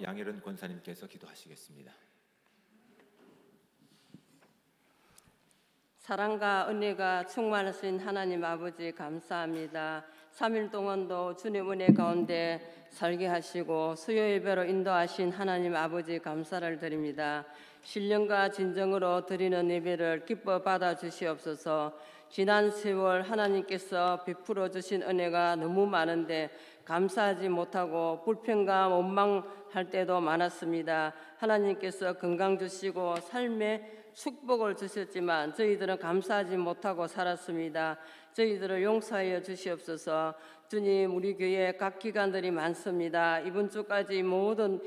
양혜른 권사님께서 기도하시겠습니다. 사랑과 은혜가 충만하신 하나님 아버지 감사합니다. 3일 동안도 주님 은혜 가운데 살게 하시고 수요 예배로 인도하신 하나님 아버지 감사를 드립니다. 신령과 진정으로 드리는 예배를 기뻐 받아 주시옵소서. 지난 세월 하나님께서 베풀어 주신 은혜가 너무 많은데 감사하지 못하고 불평과 원망할 때도 많았습니다. 하나님께서 건강 주시고 삶의 축복을 주셨지만 저희들은 감사하지 못하고 살았습니다. 저희들을 용서하여 주시옵소서. 주님, 우리 교회 각 기관들이 많습니다. 이번 주까지 모든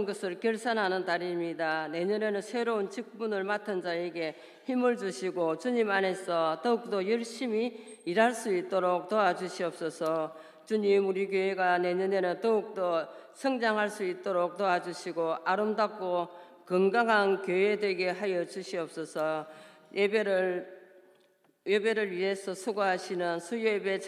것을 결산하는 달입니다. 내년에는 새로운 직분을 맡은 자에게 힘을 주시고 주님 안에서 더욱더 열심히 일할 수 있도록 도와주시옵소서. 주님, 우리 교회가 내년에는 더욱더 성장할 수 있도록 도와주시고 아름답고 건강한 교회 되게 하여 주시옵소서. 예배를 위해서 수고하시는 수요예배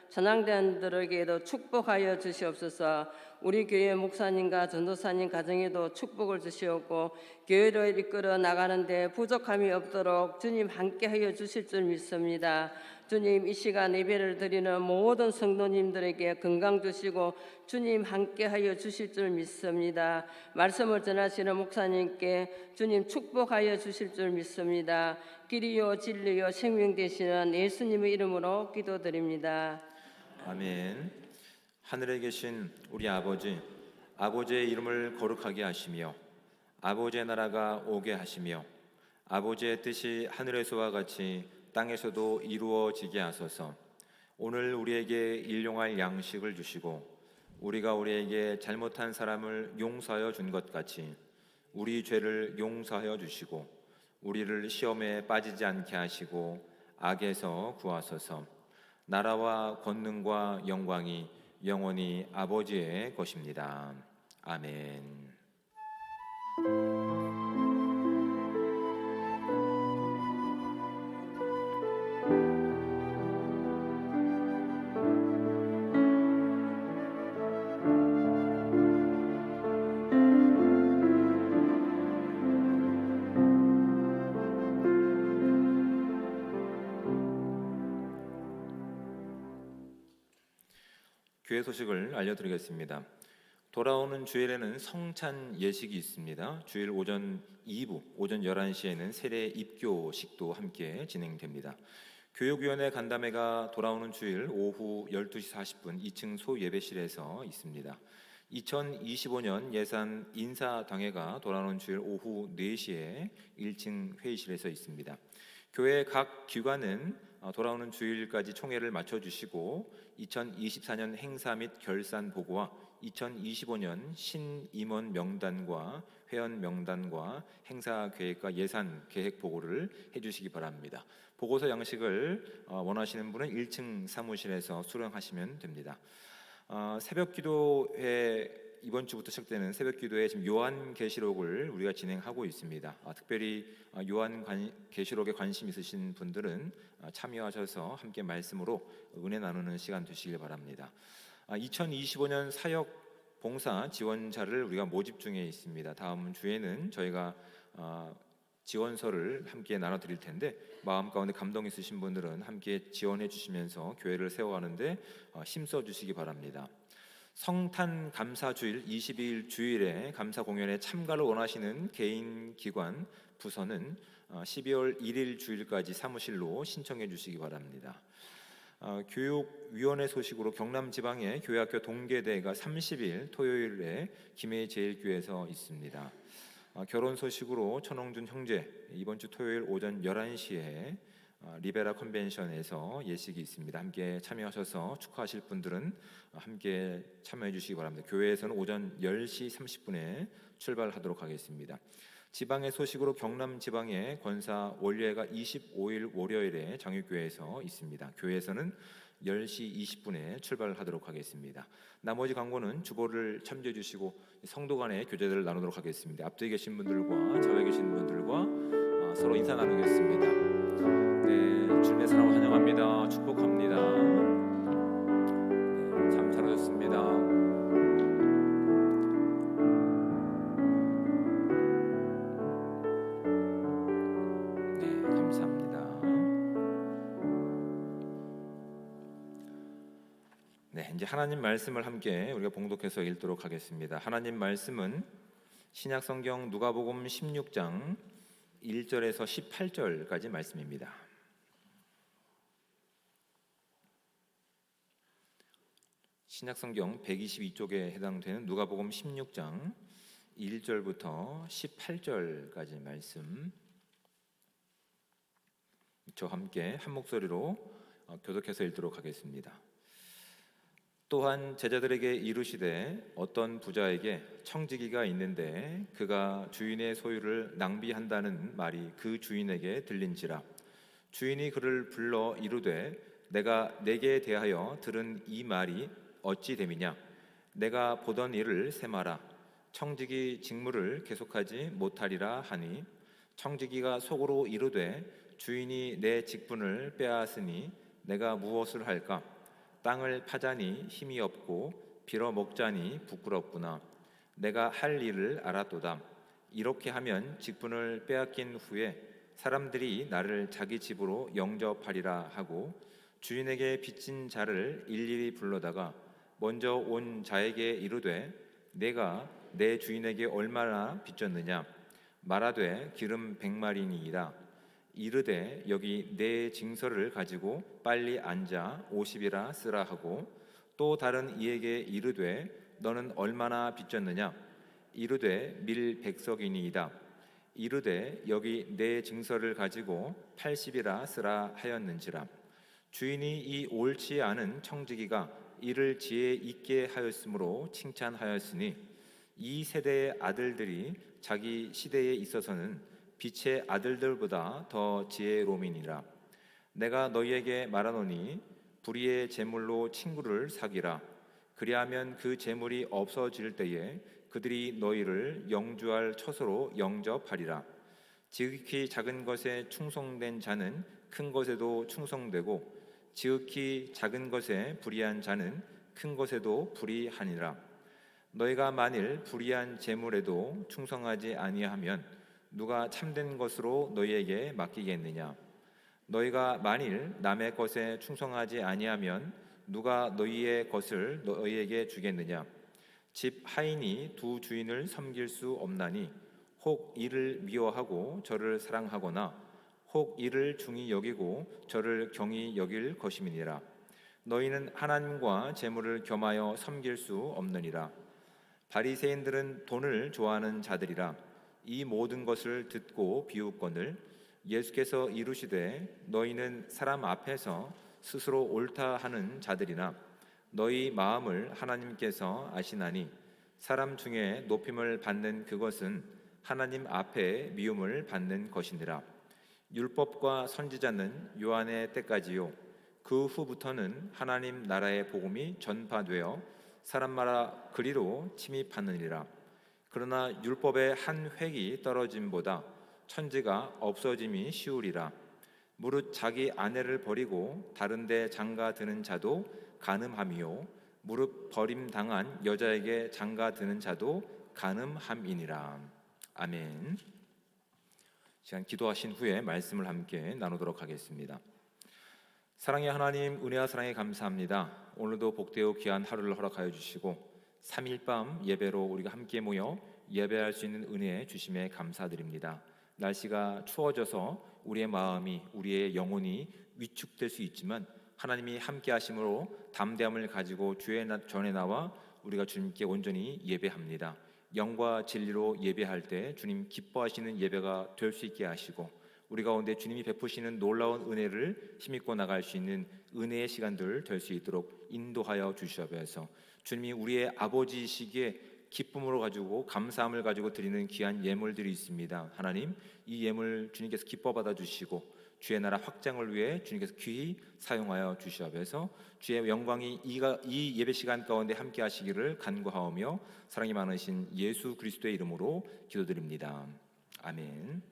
찬양단들에게도 축복하여 주시옵소서. 우리 교회 목사님과 전도사님 가정에도 축복을 주시옵고 교회를 이끌어 나가는데 부족함이 없도록 주님 함께하여 주실 줄 믿습니다. 주님, 이 시간 예배를 드리는 모든 성도님들에게 건강 주시고 주님 함께하여 주실 줄 믿습니다. 말씀을 전하시는 목사님께 주님 축복하여 주실 줄 믿습니다. 길이요 진리요 생명 되시는 예수님의 이름으로 기도드립니다. 아멘. 하늘에 계신 우리 아버지의 이름을 거룩하게 하시며 아버지의 나라가 오게 하시며 아버지의 뜻이 하늘에서와 같이 땅에서도 이루어지게 하소서. 오늘 우리에게 일용할 양식을 주시고 우리가 우리에게 잘못한 사람을 용서하여 준 것 같이 우리 죄를 용서하여 주시고 우리를 시험에 빠지지 않게 하시고 악에서 구하소서. 나라와 권능과 영광이 영원히 아버지의 것입니다. 아멘. 교회 소식을 알려드리겠습니다. 돌아오는 주일에는 성찬 예식이 있습니다. 주일 오전 2부, 오전 11시에는 세례 입교식도 함께 진행됩니다. 교육위원회 간담회가 돌아오는 주일 오후 12시 40분 2층 소예배실에서 있습니다. 2025년 예산 인사당회가 돌아오는 주일 오후 4시에 1층 회의실에서 있습니다. 교회 각 기관은 돌아오는 주일까지 총회를 마쳐주시고 2024년 행사 및 결산 보고와 2025년 신임원 명단과 회원 명단과 행사 계획과 예산 계획 보고를 해주시기 바랍니다. 보고서 양식을 원하시는 분은 1층 사무실에서 수령하시면 됩니다. 새벽기도회 이번 주부터 시작되는 새벽기도에 지금 요한계시록을 우리가 진행하고 있습니다. 특별히 요한계시록에 관심 있으신 분들은 참여하셔서 함께 말씀으로 은혜 나누는 시간 되시길 바랍니다. 2025년 사역 봉사 지원자를 우리가 모집 중에 있습니다. 다음 주에는 저희가 지원서를 함께 나눠드릴 텐데 마음 가운데 감동 있으신 분들은 함께 지원해 주시면서 교회를 세워가는데 힘써 주시기 바랍니다. 성탄 감사주일 22일 주일에 감사 공연에 참가를 원하시는 개인 기관 부서는 12월 1일 주일까지 사무실로 신청해 주시기 바랍니다. 교육위원회 소식으로 경남지방의 교회학교 동계대회가 30일 토요일에 김해제일교회에서 있습니다. 결혼 소식으로 천홍준 형제 이번 주 토요일 오전 11시에 리베라 컨벤션에서 예식이 있습니다. 함께 참여하셔서 축하하실 분들은 함께 참여해 주시기 바랍니다. 교회에서는 오전 10시 30분에 출발하도록 하겠습니다. 지방의 소식으로 경남 지방의 권사 원례회가 25일 월요일에 장유교회에서 있습니다. 교회에서는 10시 20분에 출발하도록 하겠습니다. 나머지 광고는 주보를 참조해 주시고 성도 간의 교제들을 나누도록 하겠습니다. 앞뒤에 계신 분들과 좌우에 계신 분들과 서로 인사 나누겠습니다. 네, 주님의 사랑을 환영합니다. 축복합니다. 참 잘하셨습니다. 이제 하나님 말씀을 함께 우리가 봉독해서 읽도록 하겠습니다. 하나님 말씀은 신약 성경 누가복음 16장 1절에서 18절까지 말씀입니다. 신약 성경 122쪽에 해당되는 누가복음 16장 1절부터 18절까지 말씀, 저와 함께 한 목소리로 교독해서 읽도록 하겠습니다. 또한 제자들에게 이르시되 어떤 부자에게 청지기가 있는데 그가 주인의 소유를 낭비한다는 말이 그 주인에게 들린지라. 주인이 그를 불러 이르되 내가 내게 대하여 들은 이 말이 어찌 됨이냐. 내가 보던 일을 세마라. 청지기 직무를 계속하지 못하리라 하니, 청지기가 속으로 이르되 주인이 내 직분을 빼앗으니 내가 무엇을 할까? 땅을 파자니 힘이 없고 빌어먹자니 부끄럽구나. 내가 할 일을 알았도다. 이렇게 하면 직분을 빼앗긴 후에 사람들이 나를 자기 집으로 영접하리라 하고, 주인에게 빚진 자를 일일이 불러다가 먼저 온 자에게 이르되 내가 내 주인에게 얼마나 빚졌느냐. 말하되 기름 100마리니이다. 이르되 여기 내 증서를 가지고 빨리 앉아 50이라 쓰라 하고, 또 다른 이에게 이르되 너는 얼마나 빚졌느냐. 이르되 밀 100석이니이다. 이르되 여기 내 증서를 가지고 80이라 쓰라 하였는지라. 주인이 이 옳지 않은 청지기가 이를 지혜 있게 하였으므로 칭찬하였으니, 이 세대의 아들들이 자기 시대에 있어서는 빛의 아들들보다 더 지혜로움이니라. 내가 너희에게 말하노니 불의의 재물로 친구를 사귀라. 그리하면 그 재물이 없어질 때에 그들이 너희를 영주할 처소로 영접하리라. 지극히 작은 것에 충성된 자는 큰 것에도 충성되고, 지극히 작은 것에 불의한 자는 큰 것에도 불의하니라. 너희가 만일 불의한 재물에도 충성하지 아니하면 누가 참된 것으로 너희에게 맡기겠느냐. 너희가 만일 남의 것에 충성하지 아니하면 누가 너희의 것을 너희에게 주겠느냐. 집 하인이 두 주인을 섬길 수 없나니, 혹 이를 미워하고 저를 사랑하거나 혹 이를 중히 여기고 저를 경히 여길 것임이니라. 너희는 하나님과 재물을 겸하여 섬길 수 없느니라. 바리새인들은 돈을 좋아하는 자들이라. 이 모든 것을 듣고 비웃거늘 예수께서 이르시되 너희는 사람 앞에서 스스로 옳다 하는 자들이나 너희 마음을 하나님께서 아시나니, 사람 중에 높임을 받는 그것은 하나님 앞에 미움을 받는 것이니라. 율법과 선지자는 요한의 때까지요, 그 후부터는 하나님 나라의 복음이 전파되어 사람마다 그리로 침입하느니라. 그러나 율법의 한 획이 떨어짐보다 천지가 없어짐이 쉬우리라. 무릇 자기 아내를 버리고 다른 데 장가 드는 자도 간음함이요, 무릇 버림당한 여자에게 장가 드는 자도 간음함이니라. 아멘. 시간 기도하신 후에 말씀을 함께 나누도록 하겠습니다. 사랑의 하나님, 은혜와 사랑에 감사합니다. 오늘도 복되고 귀한 하루를 허락하여 주시고 3일 밤 예배로 우리가 함께 모여 예배할 수 있는 은혜 주심에 감사드립니다. 날씨가 추워져서 우리의 마음이, 우리의 영혼이 위축될 수 있지만 하나님이 함께 하심으로 담대함을 가지고 주의 전에 나와 우리가 주님께 온전히 예배합니다. 영과 진리로 예배할 때 주님 기뻐하시는 예배가 될 수 있게 하시고, 우리 가운데 주님이 베푸시는 놀라운 은혜를 힘입고 나갈 수 있는 은혜의 시간들 될 수 있도록 인도하여 주시옵소서. 주님이 우리의 아버지이시기에 기쁨으로 가지고 감사함을 가지고 드리는 귀한 예물들이 있습니다. 하나님, 이 예물 주님께서 기뻐 받아 주시고 주의 나라 확장을 위해 주님께서 귀히 사용하여 주시옵소서. 주의 영광이 이 예배 시간 가운데 함께 하시기를 간구하오며 사랑이 많으신 예수 그리스도의 이름으로 기도드립니다. 아멘.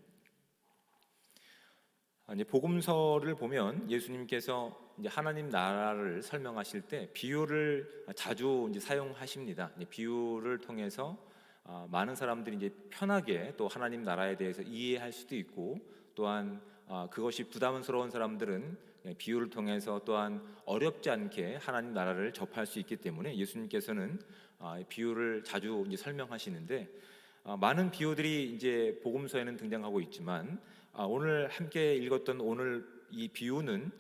이제 복음서를 보면 예수님께서 이제 하나님 나라를 설명하실 때 비유를 자주 이제 사용하십니다. 이제 비유를 통해서 많은 사람들이 이제 편하게 또 하나님 나라에 대해서 이해할 수도 있고, 또한 그것이 부담스러운 사람들은 비유를 통해서 또한 어렵지 않게 하나님 나라를 접할 수 있기 때문에 예수님께서는 비유를 자주 이제 설명하시는데, 많은 비유들이 이제 복음서에는 등장하고 있지만 오늘 함께 읽었던 오늘 이 비유는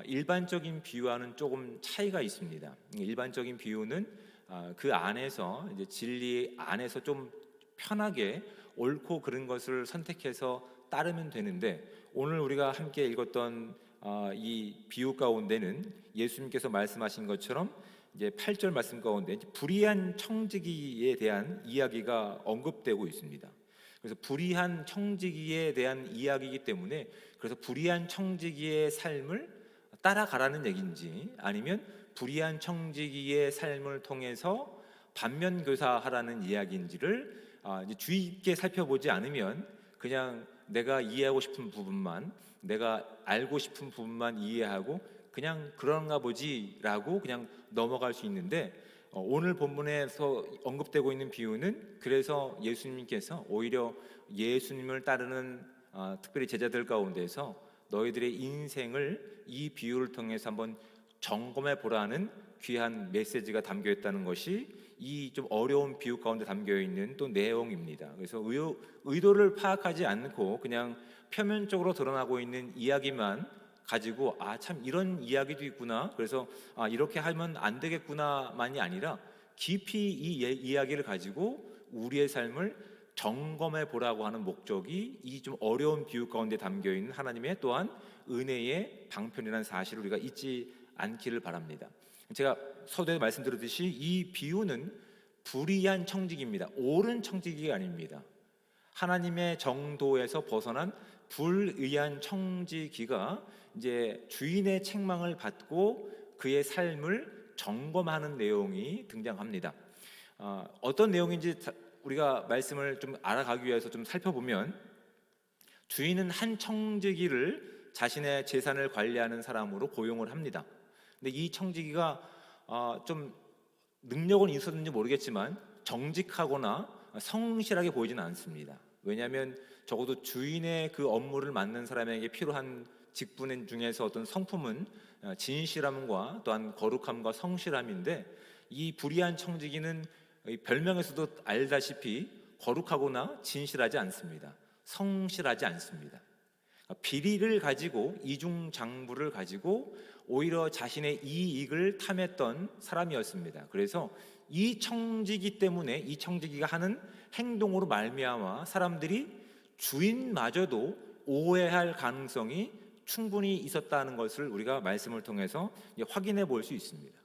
일반적인 비유와는 조금 차이가 있습니다. 일반적인 비유는 그 안에서 이제 진리 안에서 좀 편하게 옳고 그른 것을 선택해서 따르면 되는데, 오늘 우리가 함께 읽었던 이 비유 가운데는 예수님께서 말씀하신 것처럼 이제 8절 말씀 가운데 불의한 청지기에 대한 이야기가 언급되고 있습니다. 그래서 불의한 청지기에 대한 이야기이기 때문에, 그래서 불의한 청지기의 삶을 따라가라는 얘기인지 아니면 불의한 청지기의 삶을 통해서 반면교사하라는 이야기인지를 이제 주의 깊게 살펴보지 않으면 그냥 내가 이해하고 싶은 부분만, 내가 알고 싶은 부분만 이해하고 그냥 그런가 보지라고 그냥 넘어갈 수 있는데, 오늘 본문에서 언급되고 있는 비유는 그래서 예수님께서 오히려 예수님을 따르는 특별히 제자들 가운데서 너희들의 인생을 이 비유를 통해서 한번 점검해 보라는 귀한 메시지가 담겨 있다는 것이 이 좀 어려운 비유 가운데 담겨 있는 또 내용입니다. 그래서 의도를 파악하지 않고 그냥 표면적으로 드러나고 있는 이야기만 가지고 참 이런 이야기도 있구나, 그래서 이렇게 하면 안 되겠구나만이 아니라 깊이 이 이야기를 가지고 우리의 삶을 점검해 보라고 하는 목적이 이 좀 어려운 비유 가운데 담겨 있는 하나님의 또한 은혜의 방편이라는 사실을 우리가 잊지 않기를 바랍니다. 제가 서두에 말씀드렸듯이 이 비유는 불의한 청지기입니다. 옳은 청지기가 아닙니다. 하나님의 정도에서 벗어난 불의한 청지기가 이제 주인의 책망을 받고 그의 삶을 점검하는 내용이 등장합니다. 어떤 내용인지 우리가 말씀을 좀 알아가기 위해서 좀 살펴보면, 주인은 한 청지기를 자신의 재산을 관리하는 사람으로 고용을 합니다. 근데 이 청지기가 좀 능력은 있었는지 모르겠지만 정직하거나 성실하게 보이지는 않습니다. 왜냐하면 적어도 주인의 그 업무를 맡는 사람에게 필요한 직분 중에서 어떤 성품은 진실함과 또한 거룩함과 성실함인데, 이 불의한 청지기는 별명에서도 알다시피 거룩하거나 진실하지 않습니다. 성실하지 않습니다. 비리를 가지고, 이중장부를 가지고 오히려 자신의 이익을 탐했던 사람이었습니다. 그래서 이 청지기 때문에, 이 청지기가 하는 행동으로 말미암아 사람들이 주인마저도 오해할 가능성이 충분히 있었다는 것을 우리가 말씀을 통해서 확인해 볼 수 있습니다.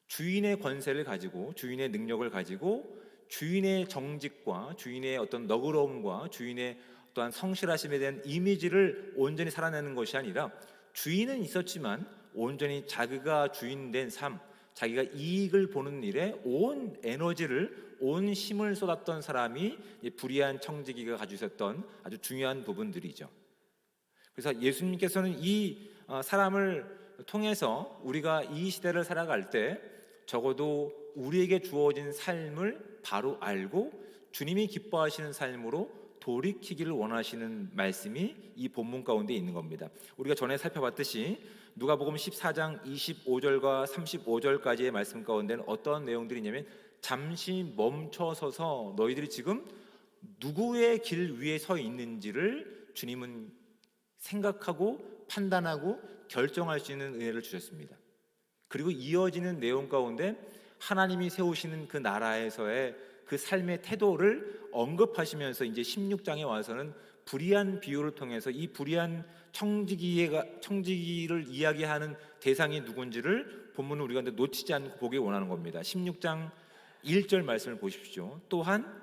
주인의 권세를 가지고, 주인의 능력을 가지고 주인의 정직과 주인의 어떤 너그러움과 주인의 또한 성실하심에 대한 이미지를 온전히 살아내는 것이 아니라, 주인은 있었지만 온전히 자기가 주인된 삶, 자기가 이익을 보는 일에 온 에너지를, 온 힘을 쏟았던 사람이 불의한 청지기가 가지고 있었던 아주 중요한 부분들이죠. 그래서 예수님께서는 이 사람을 통해서 우리가 이 시대를 살아갈 때 적어도 우리에게 주어진 삶을 바로 알고 주님이 기뻐하시는 삶으로 돌이키기를 원하시는 말씀이 이 본문 가운데 있는 겁니다. 우리가 전에 살펴봤듯이 누가복음 14장 25절과 35절까지의 말씀 가운데는 어떤 내용들이 있냐면, 잠시 멈춰서서 너희들이 지금 누구의 길 위에 서 있는지를 주님은 생각하고 판단하고 결정할 수 있는 은혜를 주셨습니다. 그리고 이어지는 내용 가운데 하나님이 세우시는 그 나라에서의 그 삶의 태도를 언급하시면서 이제 16장에 와서는 불의한 비유를 통해서 이 불의한 청지기를 이야기하는 대상이 누군지를 본문을 우리가 놓치지 않고 보기 원하는 겁니다. 16장 1절 말씀을 보십시오. 또한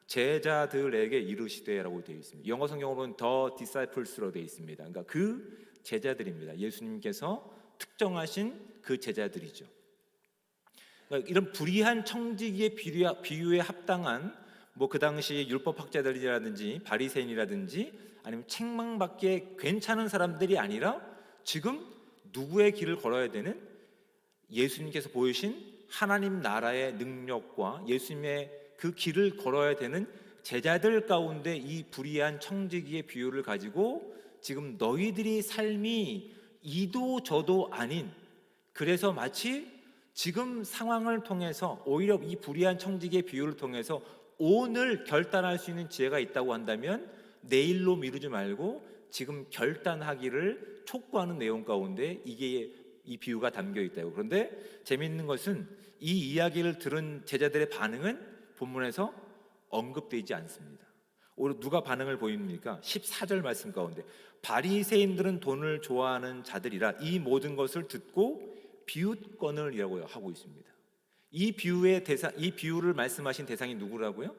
제자들에게 이르시되라고 되어 있습니다. 영어 성경으로는 The Disciples로 되어 있습니다. 그러니까 그 제자들입니다. 예수님께서 특정하신 그 제자들이죠. 그러니까 이런 불의한 청지기의 비유에 합당한 그 당시 율법학자들이라든지 바리새인이라든지 아니면 책망받기에 괜찮은 사람들이 아니라, 지금 누구의 길을 걸어야 되는, 예수님께서 보이신 하나님 나라의 능력과 예수님의 그 길을 걸어야 되는 제자들 가운데 이 불의한 청지기의 비유를 가지고 지금 너희들이 삶이 이도 저도 아닌, 그래서 마치 지금 상황을 통해서 오히려 이 불의한 청지기의 비유를 통해서 오늘 결단할 수 있는 지혜가 있다고 한다면 내일로 미루지 말고 지금 결단하기를 촉구하는 내용 가운데 이 비유가 담겨 있다고. 그런데 재미있는 것은 이 이야기를 들은 제자들의 반응은 본문에서 언급되지 않습니다. 오히려 누가 반응을 보입니까? 14절 말씀 가운데 바리새인들은 돈을 좋아하는 자들이라 이 모든 것을 듣고 비웃거늘이라고 하고 있습니다. 이 비유를 말씀하신 대상이 누구라고요?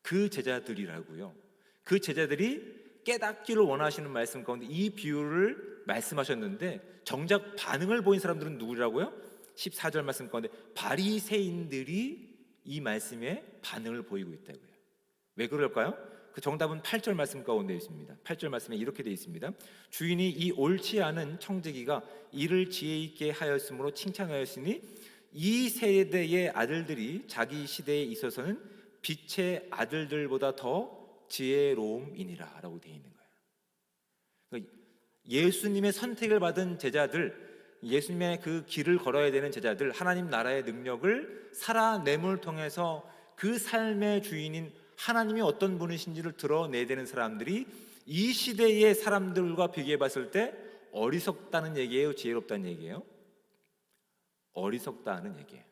그 제자들이라고요. 그 제자들이 깨닫기를 원하시는 말씀 가운데 이 비유를 말씀하셨는데 정작 반응을 보인 사람들은 누구라고요? 14절 말씀 가운데 바리새인들이 이 말씀에 반응을 보이고 있다고요. 왜 그럴까요? 그 정답은 8절 말씀 가운데 있습니다. 8절 말씀에 이렇게 되어 있습니다. 주인이 이 옳지 않은 청지기가 이를 지혜 있게 하였으므로 칭찬하였으니 이 세대의 아들들이 자기 시대에 있어서는 빛의 아들들보다 더 지혜로움이니라 라고 되어 있는 거예요. 그러니까 예수님의 선택을 받은 제자들, 예수님의 그 길을 걸어야 되는 제자들, 하나님 나라의 능력을 살아냄을 통해서 그 삶의 주인인 하나님이 어떤 분이신지를 드러내야 되는 사람들이 이 시대의 사람들과 비교해 봤을 때 어리석다는 얘기예요, 지혜롭다는 얘기예요? 어리석다는 얘기예요.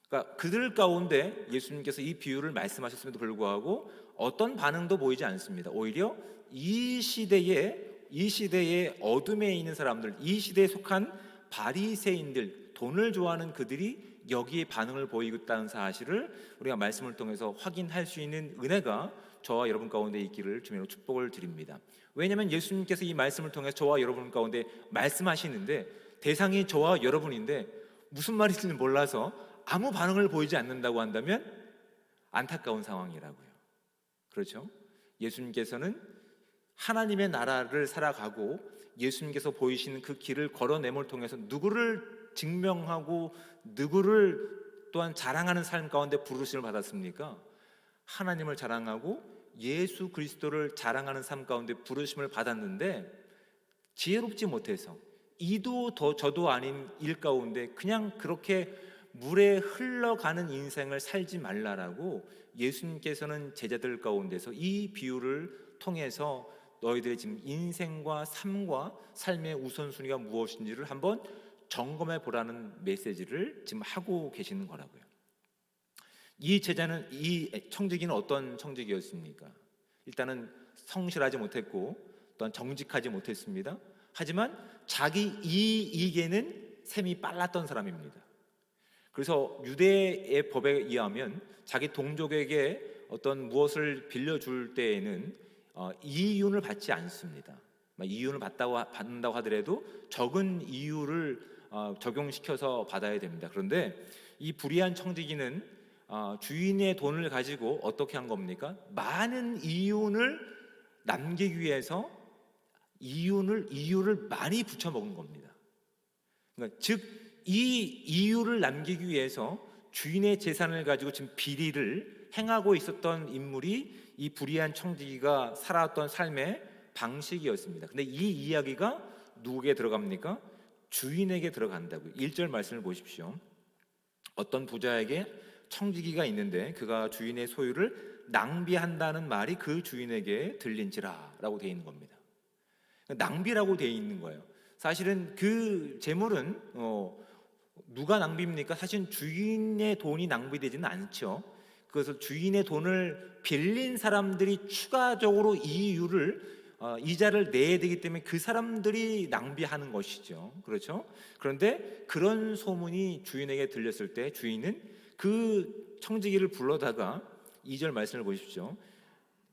그러니까 그들 가운데 예수님께서 이 비유를 말씀하셨음에도 불구하고 어떤 반응도 보이지 않습니다. 오히려 이 시대의 어둠에 있는 사람들, 이 시대에 속한 바리새인들, 돈을 좋아하는 그들이 여기에 반응을 보이고 있다는 사실을 우리가 말씀을 통해서 확인할 수 있는 은혜가 저와 여러분 가운데 있기를 주님으로 축복을 드립니다. 왜냐하면 예수님께서 이 말씀을 통해서 저와 여러분 가운데 말씀하시는데 대상이 저와 여러분인데 무슨 말인지는 몰라서 아무 반응을 보이지 않는다고 한다면 안타까운 상황이라고요. 그렇죠? 예수님께서는 하나님의 나라를 살아가고 예수님께서 보이시는 그 길을 걸어냄을 통해서 누구를 증명하고 누구를 또한 자랑하는 삶 가운데 부르심을 받았습니까? 하나님을 자랑하고 예수 그리스도를 자랑하는 삶 가운데 부르심을 받았는데 지혜롭지 못해서 이도 저도 아닌 일 가운데 그냥 그렇게 물에 흘러가는 인생을 살지 말라라고 예수님께서는 제자들 가운데서 이 비유를 통해서 너희들의 지금 인생과 삶과 삶의 우선순위가 무엇인지를 한번 점검해 보라는 메시지를 지금 하고 계시는 거라고요. 이 청지기는 어떤 청지기였습니까? 일단은 성실하지 못했고 또한 정직하지 못했습니다. 하지만 자기 이익에는 셈이 빨랐던 사람입니다. 그래서 유대의 법에 의하면 자기 동족에게 어떤 무엇을 빌려줄 때에는 이윤을 받지 않습니다. 이윤을 받는다고 하더라도 적은 이유를 적용시켜서 받아야 됩니다. 그런데 이 불의한 청지기는 주인의 돈을 가지고 어떻게 한 겁니까? 많은 이윤을 남기기 위해서 이유를 많이 붙여 먹은 겁니다. 그러니까 즉 이 이유를 남기기 위해서 주인의 재산을 가지고 지금 비리를 행하고 있었던 인물이 이 불의한 청지기가 살아왔던 삶의 방식이었습니다. 근데 이 이야기가 누구에게 들어갑니까? 주인에게 들어간다고요. 1절 말씀을 보십시오. 어떤 부자에게 청지기가 있는데 그가 주인의 소유를 낭비한다는 말이 그 주인에게 들린지라 라고 되어 있는 겁니다. 낭비라고 되어 있는 거예요. 사실은 그 재물은 누가 낭비입니까? 사실 주인의 돈이 낭비되지는 않죠. 그래서 주인의 돈을 빌린 사람들이 추가적으로 이자를 내야 되기 때문에 그 사람들이 낭비하는 것이죠. 그렇죠? 그런데 그런 소문이 주인에게 들렸을 때 주인은 그 청지기를 불러다가 2절 말씀을 보십시오.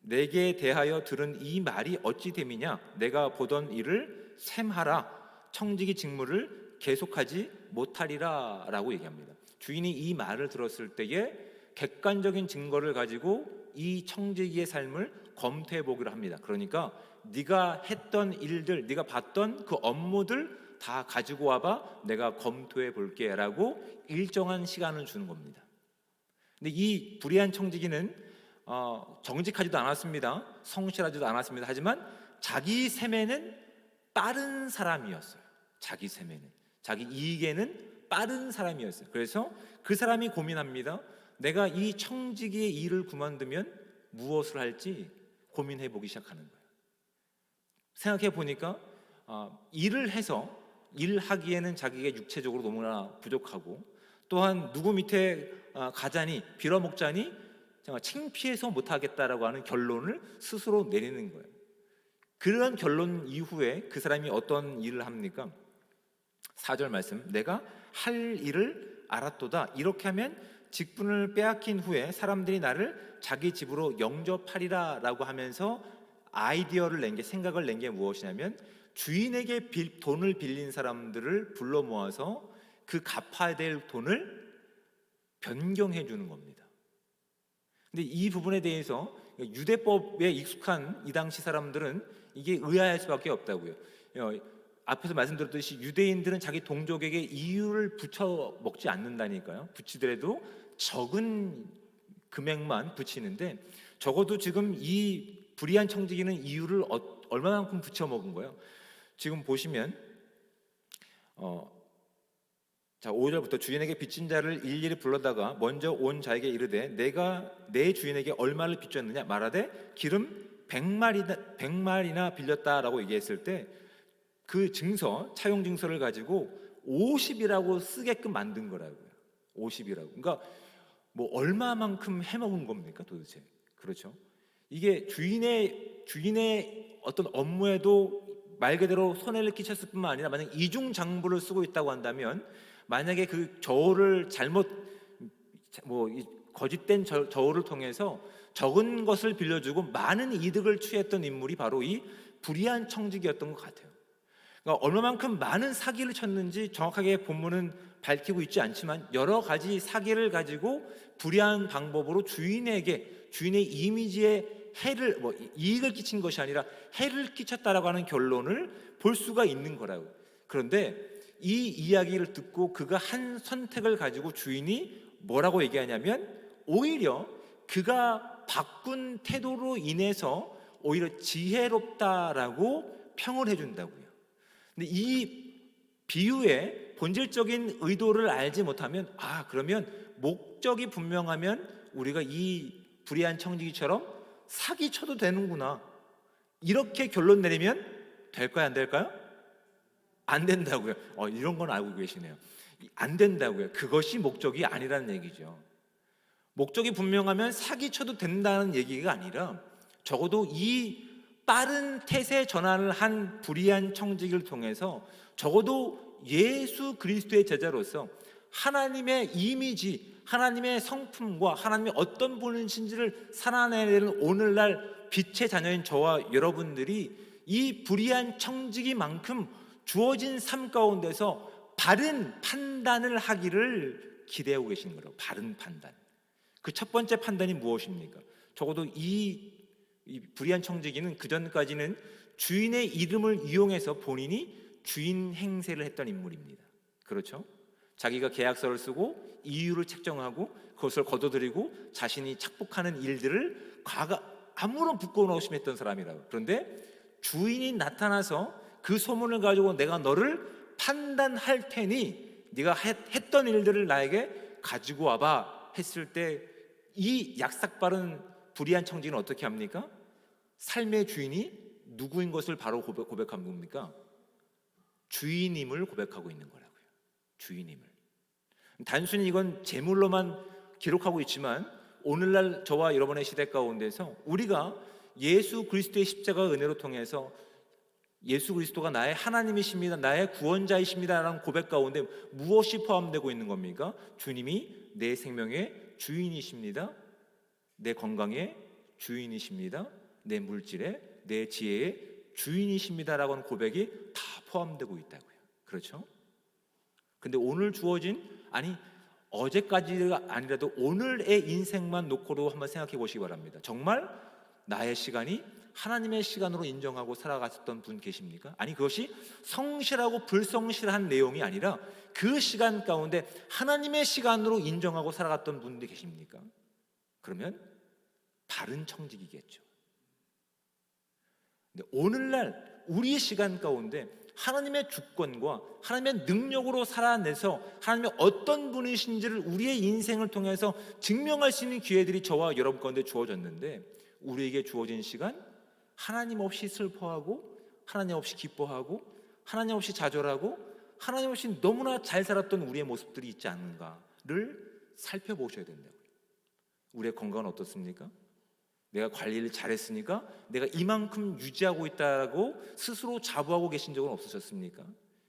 내게 대하여 들은 이 말이 어찌 됨이냐? 내가 보던 일을 셈하라. 청지기 직무를 계속하지 못하리라 라고 얘기합니다. 주인이 이 말을 들었을 때에 객관적인 증거를 가지고 이 청지기의 삶을 검토해 보기로 합니다. 그러니까 네가 했던 일들, 네가 봤던 그 업무들 다 가지고 와봐, 내가 검토해 볼게 라고 일정한 시간을 주는 겁니다. 근데 이 불의한 청지기는 정직하지도 않았습니다. 성실하지도 않았습니다. 하지만 자기 셈에는 빠른 사람이었어요. 자기 셈에는, 자기 이익에는 빠른 사람이었어요. 그래서 그 사람이 고민합니다. 내가 이 청지기의 일을 그만두면 무엇을 할지 고민해 보기 시작하는 거예요. 생각해 보니까 일을 해서 일하기에는 자기가 육체적으로 너무나 부족하고, 또한 누구 밑에 가자니 빌어먹자니 정말 창피해서 못하겠다라고 하는 결론을 스스로 내리는 거예요. 그런 결론 이후에 그 사람이 어떤 일을 합니까? 4절 말씀, 내가 할 일을 알았도다. 이렇게 하면 직분을 빼앗긴 후에 사람들이 나를 자기 집으로 영접하리라 라고 하면서 아이디어를 낸 게, 생각을 낸 게 무엇이냐면, 주인에게 돈을 빌린 사람들을 불러 모아서 그 갚아야 될 돈을 변경해 주는 겁니다. 근데 이 부분에 대해서 유대법에 익숙한 이 당시 사람들은 이게 의아할 수밖에 없다고요. 앞에서 말씀드렸듯이 유대인들은 자기 동족에게 이유를 붙여 먹지 않는다니까요. 붙이더라도 적은 금액만 붙이는데, 적어도 지금 이 불의한 청지기는 이유를 얼마만큼 붙여 먹은 거예요. 지금 보시면 5절부터 주인에게 빚진 자를 일일이 불러다가 먼저 온 자에게 이르되 내가 내 주인에게 얼마를 빚졌느냐 말하되 기름 100마리나 빌렸다라고 얘기했을 때, 그 증서, 차용 증서를 가지고 50이라고 쓰게끔 만든 거라고요. 50이라고. 그러니까 뭐 얼마만큼 해먹은 겁니까 도대체? 그렇죠? 이게 주인의 어떤 업무에도 말 그대로 손해를 끼쳤을 뿐만 아니라, 만약 이중 장부를 쓰고 있다고 한다면, 만약에 그 저울을 거짓된 저울을 통해서 적은 것을 빌려주고 많은 이득을 취했던 인물이 바로 이 불의한 청지기였던 것 같아요. 그러니까 얼마만큼 많은 사기를 쳤는지 정확하게 본문은 밝히고 있지 않지만, 여러 가지 사기를 가지고 불의한 방법으로 주인의 이미지에 이익을 끼친 것이 아니라 해를 끼쳤다라고 하는 결론을 볼 수가 있는 거라고. 그런데 이 이야기를 듣고 그가 한 선택을 가지고 주인이 뭐라고 얘기하냐면, 오히려 그가 바꾼 태도로 인해서 오히려 지혜롭다라고 평을 해준다고요. 근데 이 비유의 본질적인 의도를 알지 못하면, 그러면 목적이 분명하면 우리가 이 불의한 청지기처럼 사기쳐도 되는구나, 이렇게 결론 내리면 될까요? 안 될까요? 안 된다고요. 이런 건 알고 계시네요. 안 된다고요. 그것이 목적이 아니라는 얘기죠. 목적이 분명하면 사기쳐도 된다는 얘기가 아니라, 적어도 이 빠른 태세 전환을 한 불의한 청지기를 통해서 적어도 예수 그리스도의 제자로서 하나님의 이미지, 하나님의 성품과 하나님의 어떤 분이신지를 살아내는 오늘날 빛의 자녀인 저와 여러분들이 이 불의한 청지기만큼 주어진 삶 가운데서 바른 판단을 하기를 기대하고 계시는 거라고. 바른 판단. 그 첫 번째 판단이 무엇입니까? 적어도 이 불의한 청지기는 그전까지는 주인의 이름을 이용해서 본인이 주인 행세를 했던 인물입니다. 그렇죠? 자기가 계약서를 쓰고 이유를 책정하고 그것을 거둬들이고 자신이 착복하는 일들을 아무런 부끄러움 없이 했던 사람이라고. 그런데 주인이 나타나서 그 소문을 가지고 내가 너를 판단할 테니 네가 했던 일들을 나에게 가지고 와봐 했을 때, 이 약삭빠른 불의한 청지기는 어떻게 합니까? 삶의 주인이 누구인 것을 바로 고백한 겁니까? 주인임을 고백하고 있는 거라고요. 주인임을. 단순히 이건 제물로만 기록하고 있지만, 오늘날 저와 여러분의 시대 가운데서 우리가 예수 그리스도의 십자가 은혜로 통해서 예수 그리스도가 나의 하나님이십니다, 나의 구원자이십니다 라는 고백 가운데 무엇이 포함되고 있는 겁니까? 주님이 내 생명의 주인이십니다, 내 건강의 주인이십니다, 내 물질의, 내 지혜의 주인이십니다라고 하는 고백이 다 포함되고 있다고요. 그렇죠? 근데 오늘 주어진, 어제까지가 아니라도 오늘의 인생만 놓고도 한번 생각해 보시기 바랍니다. 정말 나의 시간이 하나님의 시간으로 인정하고 살아갔었던 분 계십니까? 그것이 성실하고 불성실한 내용이 아니라 그 시간 가운데 하나님의 시간으로 인정하고 살아갔던 분들이 계십니까? 그러면 바른 청지기겠죠. 근데 우리의 시간 가운데 하나님의 주권과 하나님의 능력으로 살아내서 하나님의 어떤 분이신지를 우리의 인생을 통해서 증명할 수 있는 기회들이 저와 여러분 가운데 주어졌는데, 우리에게 주어진 시간 하나님 없이 슬퍼하고 하나님 없이 기뻐하고 하나님 없이 좌절하고 하나님 없이 너무나 잘 살았던 우리의 모습들이 있지 않은가를 살펴보셔야 된다고요. 우리의 건강은 어떻습니까? 내가 관리를 잘했으니까 내가 이만큼 유지하고 있다고 스스로 자부하고 계신 적은 없으셨습니까?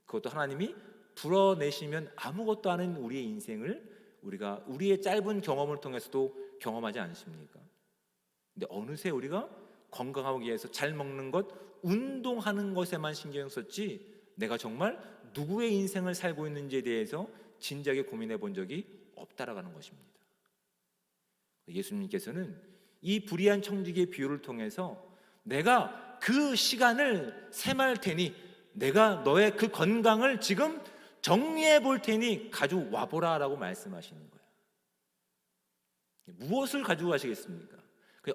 그것도 하나님이 불어내시면 아무것도 아닌 우리의 인생을 우리가 우리의 짧은 경험을 통해서도 경험하지 않으십니까? 근데 어느새 우리가 건강하기 위해서 잘 먹는 것, 운동하는 것에만 신경 썼지 내가 정말 누구의 인생을 살고 있는지에 대해서 진지하게 고민해 본 적이 없다라는 것입니다. 예수님께서는 이 불의한 청지기의 비유를 통해서 내가 그 시간을 셈할 테니, 내가 너의 그 건강을 지금 정리해 볼 테니 가지고 와보라 라고 말씀하시는 거예요. 무엇을 가지고 가시겠습니까?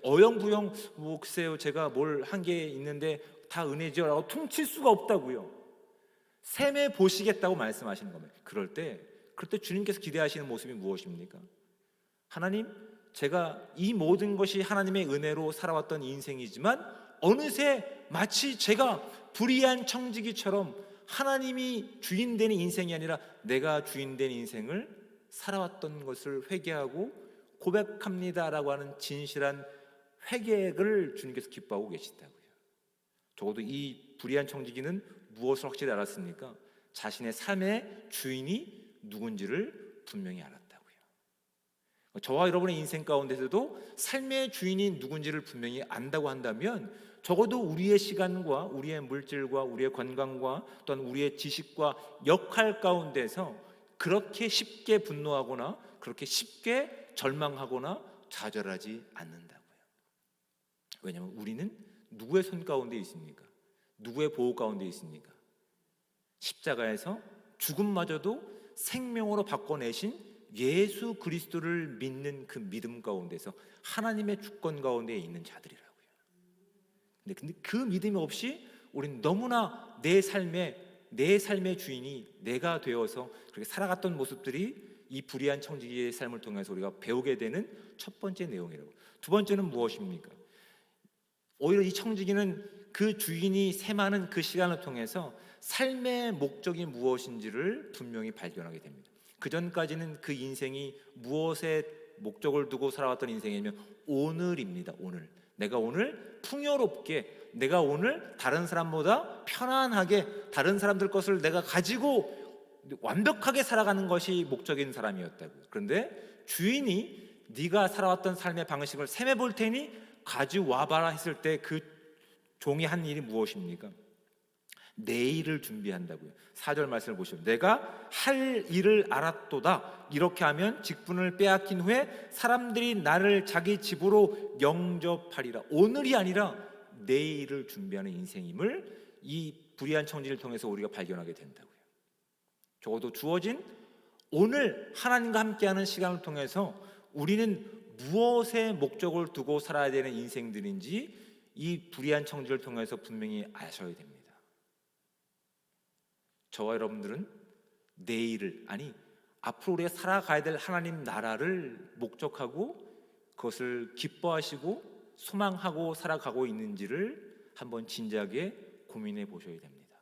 어영부영 뭐 글쎄요 제가 뭘 한 게 있는데 다 은혜죠 라고 퉁칠 수가 없다고요. 셈해 보시겠다고 말씀하시는 겁니다. 그럴 때 주님께서 기대하시는 모습이 무엇입니까? 하나님, 제가 이 모든 것이 하나님의 은혜로 살아왔던 인생이지만 어느새 마치 제가 불의한 청지기처럼 하나님이 주인 되는 인생이 아니라 내가 주인 된 인생을 살아왔던 것을 회개하고 고백합니다라고 하는 진실한 회개를 주님께서 기뻐하고 계시다고요. 적어도 이 불의한 청지기는 무엇을 확실히 알았습니까? 자신의 삶의 주인이 누군지를 분명히 알았다고요. 저와 여러분의 인생 가운데서도 삶의 주인이 누군지를 분명히 안다고 한다면 적어도 우리의 시간과 우리의 물질과 우리의 건강과 또한 우리의 지식과 역할 가운데서 그렇게 쉽게 분노하거나 그렇게 쉽게 절망하거나 좌절하지 않는다고요. 왜냐하면 우리는 누구의 손 가운데 있습니까? 누구의 보호 가운데 있습니까? 십자가에서 죽음마저도 생명으로 바꿔내신 예수 그리스도를 믿는 그 믿음 가운데서 하나님의 주권 가운데 있는 자들이라고요. 근데 그 믿음이 없이 우리는 너무나 내 삶의 주인이 내가 되어서 그렇게 살아갔던 모습들이 이 불의한 청지기의 삶을 통해서 우리가 배우게 되는 첫 번째 내용이라고. 두 번째는 무엇입니까? 오히려 이 청지기는 그 주인이 셈하는 그 시간을 통해서 삶의 목적이 무엇인지를 분명히 발견하게 됩니다. 그 전까지는 그 인생이 무엇에 목적을 두고 살아왔던 인생이냐면 오늘입니다. 오늘. 내가 오늘 풍요롭게, 내가 오늘 다른 사람보다 편안하게 다른 사람들 것을 내가 가지고 완벽하게 살아가는 것이 목적인 사람이었다고요. 그런데 주인이 네가 살아왔던 삶의 방식을 셈해 볼 테니 가지고 와봐라 했을 때 그 종이 한 일이 무엇입니까? 내일을 준비한다고요. 4절 말씀을 보시면 내가 할 일을 알았도다. 이렇게 하면 직분을 빼앗긴 후에 사람들이 나를 자기 집으로 영접하리라. 오늘이 아니라 내일을 준비하는 인생임을 이 불의한 청지를 통해서 우리가 발견하게 된다고요. 적어도 주어진 오늘 하나님과 함께하는 시간을 통해서 우리는 무엇에 목적을 두고 살아야 되는 인생들인지 이 불의한 청지를 통해서 분명히 아셔야 됩니다. 저와 여러분들은 내일을, 아니 앞으로 우리가 살아가야 될 하나님 나라를 목적하고 그것을 기뻐하시고 소망하고 살아가고 있는지를 한번 진지하게 고민해 보셔야 됩니다.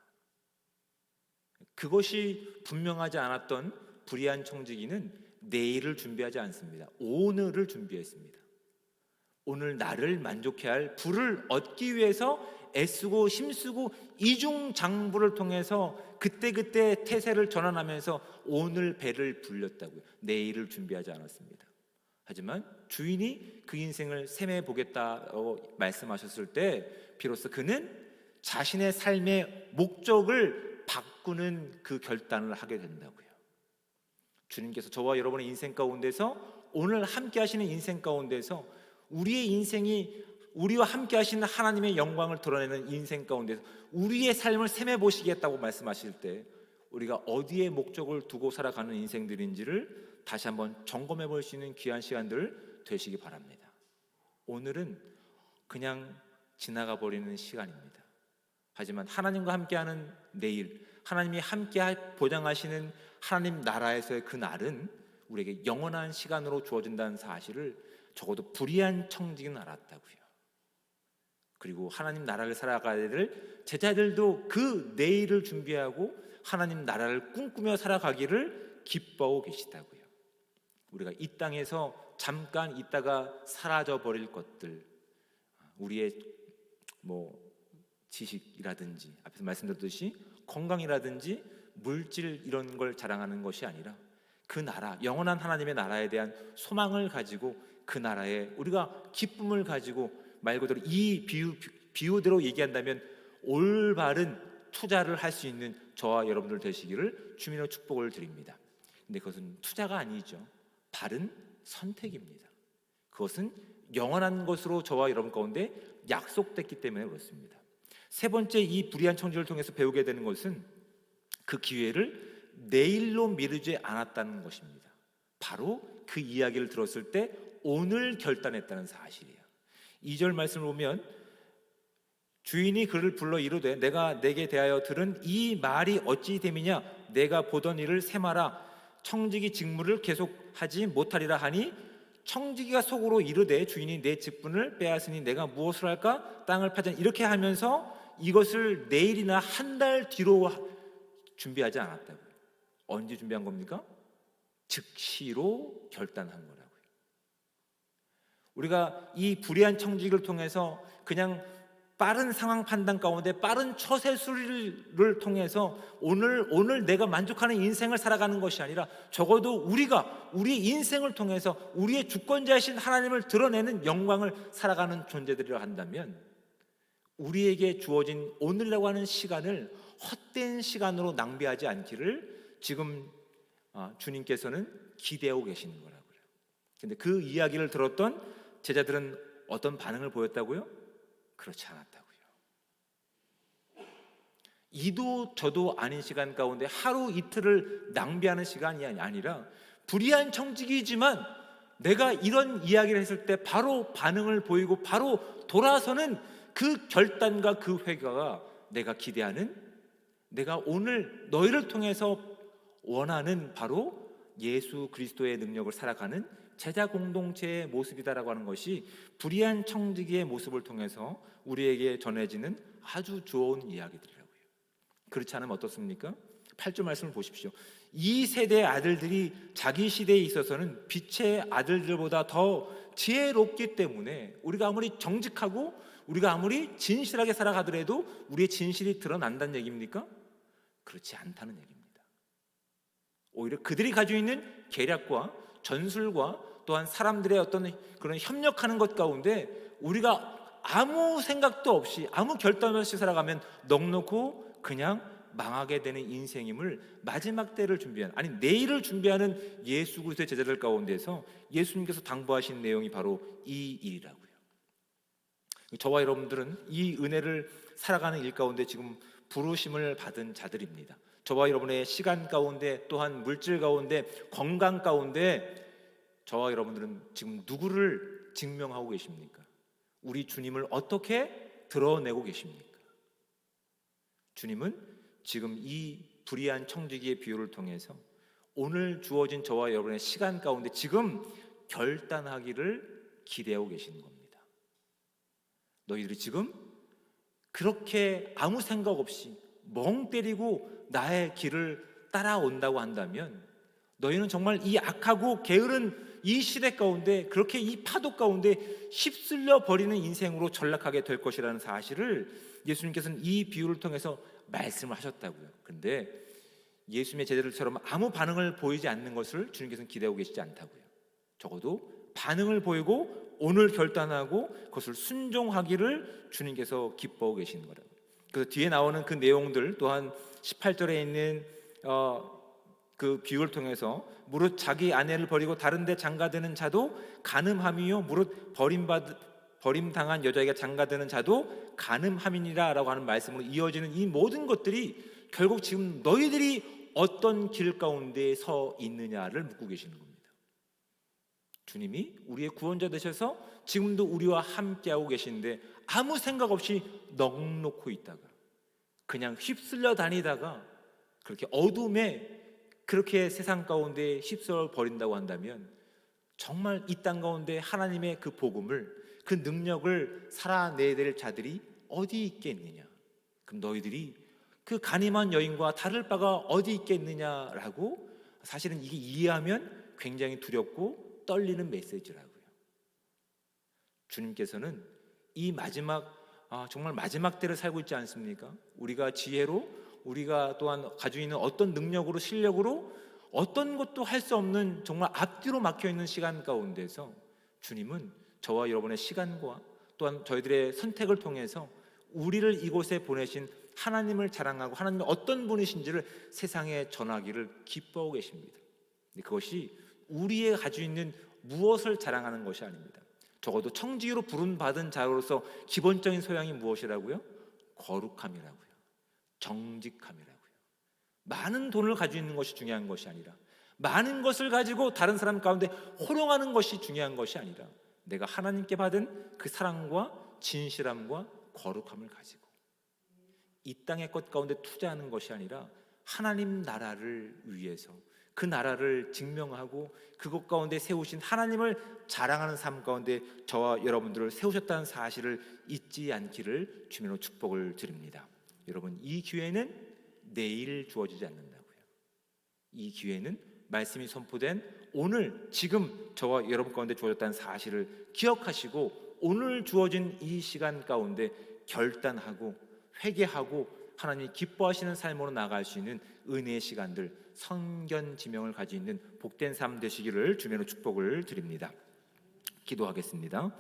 그것이 분명하지 않았던 불의한 청지기는 내일을 준비하지 않습니다. 오늘을 준비했습니다. 오늘 나를 만족해 할 부를 얻기 위해서 애쓰고 힘쓰고 이중장부를 통해서 그때그때 태세를 전환하면서 오늘 배를 불렸다고요. 내일을 준비하지 않았습니다. 하지만 주인이 그 인생을 셈해 보겠다고 말씀하셨을 때 비로소 그는 자신의 삶의 목적을 바꾸는 그 결단을 하게 된다고요. 주님께서 저와 여러분의 인생 가운데서 오늘 함께 하시는 인생 가운데서 우리의 인생이 우리와 함께 하시는 하나님의 영광을 드러내는 인생 가운데서 우리의 삶을 셈해 보시겠다고 말씀하실 때 우리가 어디에 목적을 두고 살아가는 인생들인지를 다시 한번 점검해 볼 수 있는 귀한 시간들 되시기 바랍니다. 오늘은 그냥 지나가 버리는 시간입니다. 하지만 하나님과 함께하는 내일, 하나님이 함께 보장하시는 하나님 나라에서의 그 날은 우리에게 영원한 시간으로 주어진다는 사실을 적어도 불의한 청지기는 알았다고요. 그리고 하나님 나라를 살아가야 될 제자들도 그 내일을 준비하고 하나님 나라를 꿈꾸며 살아가기를 기뻐하고 계시다고요. 우리가 이 땅에서 잠깐 있다가 사라져 버릴 것들, 우리의 지식이라든지 앞에서 말씀드렸듯이 건강이라든지 물질 이런 걸 자랑하는 것이 아니라 그 나라, 영원한 하나님의 나라에 대한 소망을 가지고 그 나라에 우리가 기쁨을 가지고, 말 그대로 이 비유대로 얘기한다면 올바른 투자를 할 수 있는 저와 여러분들 되시기를 주님의 축복을 드립니다. 근데 그것은 투자가 아니죠. 바른 선택입니다. 그것은 영원한 것으로 저와 여러분 가운데 약속됐기 때문에 그렇습니다. 세 번째, 이 불의한 청지를 통해서 배우게 되는 것은 그 기회를 내일로 미루지 않았다는 것입니다. 바로 그 이야기를 들었을 때 오늘 결단했다는 사실이에요. 2절 말씀을 보면 주인이 그를 불러 이르되 내가 내게 대하여 들은 이 말이 어찌 됨이냐, 내가 보던 일을 세마라. 청지기 직무를 계속하지 못하리라 하니 청지기가 속으로 이르되 주인이 내 직분을 빼앗으니 내가 무엇을 할까? 땅을 파자. 이렇게 하면서 이것을 내일이나 한 달 뒤로 준비하지 않았다고요. 언제 준비한 겁니까? 즉시로 결단한 거라고요. 우리가 이 불의한 청지기를 통해서 그냥 빠른 상황 판단 가운데 빠른 처세술을 통해서 오늘 내가 만족하는 인생을 살아가는 것이 아니라 적어도 우리가 우리 인생을 통해서 우리의 주권자이신 하나님을 드러내는 영광을 살아가는 존재들이라 한다면 우리에게 주어진 오늘이라고 하는 시간을 헛된 시간으로 낭비하지 않기를 지금 주님께서는 기대하고 계시는 거라고요. 근데 그 이야기를 들었던 제자들은 어떤 반응을 보였다고요? 그렇지 않았다고요. 이도 저도 아닌 시간 가운데 하루 이틀을 낭비하는 시간이 아니라 불의한 청지기이지만 내가 이런 이야기를 했을 때 바로 반응을 보이고 바로 돌아서는 그 결단과 그 회개가 내가 기대하는, 내가 오늘 너희를 통해서 원하는 바로 예수 그리스도의 능력을 살아가는 제자 공동체의 모습이다라고 하는 것이 불의한 청지기의 모습을 통해서 우리에게 전해지는 아주 좋은 이야기들이라고요. 그렇지 않으면 어떻습니까? 8절 말씀을 보십시오. 이 세대의 아들들이 자기 시대에 있어서는 빛의 아들들보다 더 지혜롭기 때문에 우리가 아무리 정직하고 우리가 아무리 진실하게 살아가더라도 우리의 진실이 드러난다는 얘기입니까? 그렇지 않다는 얘기입니다. 오히려 그들이 가지고 있는 계략과 전술과 또한 사람들의 어떤 그런 협력하는 것 가운데 우리가 아무 생각도 없이 아무 결단 없이 살아가면 넉넉고 그냥 망하게 되는 인생임을 마지막 때를 준비하는, 아니 내일을 준비하는 예수 그리스도의 제자들 가운데서 예수님께서 당부하신 내용이 바로 이 일이라고요. 저와 여러분들은 이 은혜를 살아가는 일 가운데 지금 부르심을 받은 자들입니다. 저와 여러분의 시간 가운데 또한 물질 가운데 건강 가운데 저와 여러분들은 지금 누구를 증명하고 계십니까? 우리 주님을 어떻게 드러내고 계십니까? 주님은 지금 이 불의한 청지기의 비유를 통해서 오늘 주어진 저와 여러분의 시간 가운데 지금 결단하기를 기대하고 계시는 겁니다. 너희들이 지금 그렇게 아무 생각 없이 멍 때리고 나의 길을 따라온다고 한다면 너희는 정말 이 악하고 게으른 이 시대 가운데 그렇게 이 파도 가운데 휩쓸려 버리는 인생으로 전락하게 될 것이라는 사실을 예수님께서는 이 비유를 통해서 말씀을 하셨다고요. 그런데 예수님의 제자들처럼 아무 반응을 보이지 않는 것을 주님께서는 기대하고 계시지 않다고요. 적어도 반응을 보이고 오늘 결단하고 그것을 순종하기를 주님께서 기뻐하고 계시는 거라고. 그래서 뒤에 나오는 그 내용들 또한 18절에 있는 그 비유를 통해서 무릇 자기 아내를 버리고 다른 데 장가드는 자도 간음함이요 무릇 버림당한 여자에게 장가드는 자도 간음함이니라 라고 하는 말씀으로 이어지는 이 모든 것들이 결국 지금 너희들이 어떤 길 가운데 서 있느냐를 묻고 계시는 겁니다. 주님이 우리의 구원자 되셔서 지금도 우리와 함께하고 계시는데 아무 생각 없이 넋놓고 있다가 그냥 휩쓸려 다니다가 그렇게 어둠에 그렇게 세상 가운데 휩쓸어 버린다고 한다면 정말 이 땅 가운데 하나님의 그 복음을, 그 능력을 살아내야 될 자들이 어디 있겠느냐? 그럼 너희들이 그 간임한 여인과 다를 바가 어디 있겠느냐라고, 사실은 이게 이해하면 굉장히 두렵고 떨리는 메시지라고요. 주님께서는 이 마지막, 정말 마지막 때를 살고 있지 않습니까? 우리가 지혜로, 우리가 또한 가지고 있는 어떤 능력으로, 실력으로 어떤 것도 할 수 없는 정말 앞뒤로 막혀 있는 시간 가운데서 주님은 저와 여러분의 시간과 또한 저희들의 선택을 통해서 우리를 이곳에 보내신 하나님을 자랑하고 하나님이 어떤 분이신지를 세상에 전하기를 기뻐하고 계십니다. 근데 그것이 우리의 가지고 있는 무엇을 자랑하는 것이 아닙니다. 적어도 청지기로 부름받은 자로서 기본적인 소양이 무엇이라고요? 거룩함이라고요. 정직함이라고요. 많은 돈을 가지고 있는 것이 중요한 것이 아니라, 많은 것을 가지고 다른 사람 가운데 호령하는 것이 중요한 것이 아니라, 내가 하나님께 받은 그 사랑과 진실함과 거룩함을 가지고 이 땅의 것 가운데 투자하는 것이 아니라 하나님 나라를 위해서 그 나라를 증명하고 그것 가운데 세우신 하나님을 자랑하는 삶 가운데 저와 여러분들을 세우셨다는 사실을 잊지 않기를 주님으로 축복을 드립니다. 여러분, 이 기회는 내일 주어지지 않는다고요. 이 기회는 말씀이 선포된 오늘, 지금 저와 여러분 가운데 주어졌다는 사실을 기억하시고 오늘 주어진 이 시간 가운데 결단하고 회개하고 하나님이 기뻐하시는 삶으로 나아갈 수 있는 은혜의 시간들, 성견지명을 가지고 있는 복된 삶 되시기를 주님으로 축복을 드립니다. 기도하겠습니다.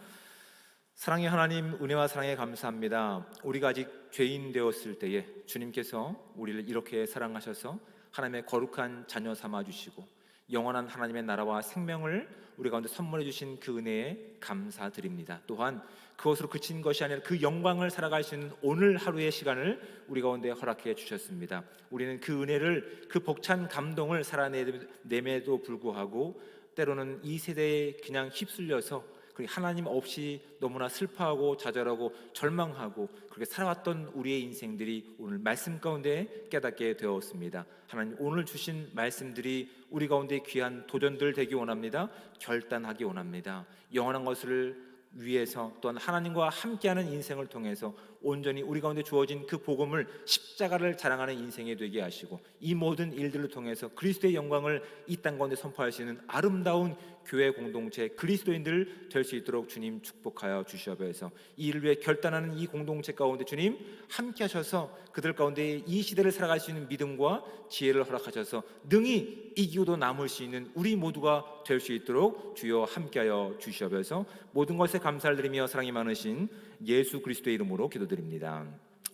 사랑의 하나님, 은혜와 사랑에 감사합니다. 우리가 아직 죄인 되었을 때에 주님께서 우리를 이렇게 사랑하셔서 하나님의 거룩한 자녀 삼아 주시고 영원한 하나님의 나라와 생명을 우리 가운데 선물해 주신 그 은혜에 감사드립니다. 또한 그것으로 그친 것이 아니라 그 영광을 살아갈 수 있는 오늘 하루의 시간을 우리 가운데 허락해 주셨습니다. 우리는 그 은혜를, 그 벅찬 감동을 살아내임에도 불구하고 때로는 이 세대에 그냥 휩쓸려서 하나님 없이 너무나 슬퍼하고 좌절하고 절망하고 그렇게 살아왔던 우리의 인생들이 오늘 말씀 가운데 깨닫게 되었습니다. 하나님, 오늘 주신 말씀들이 우리 가운데 귀한 도전들 되기 원합니다. 결단하기 원합니다. 영원한 것을 위해서 또한 하나님과 함께하는 인생을 통해서 온전히 우리 가운데 주어진 그 복음을, 십자가를 자랑하는 인생이 되게 하시고 이 모든 일들을 통해서 그리스도의 영광을 이 땅 가운데 선포하시는 아름다운 교회 공동체, 그리스도인들 될 수 있도록 주님 축복하여 주시옵소서. 이 일을 위해 결단하는 이 공동체 가운데 주님 함께 하셔서 그들 가운데 이 시대를 살아갈 수 있는 믿음과 지혜를 허락하셔서 능히 이기고도 남을 수 있는 우리 모두가 될 수 있도록 주여 함께하여 주시옵소서. 모든 것에 감사를 드리며 사랑이 많으신 예수 그리스도의 이름으로 기도드립니다.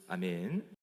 아멘.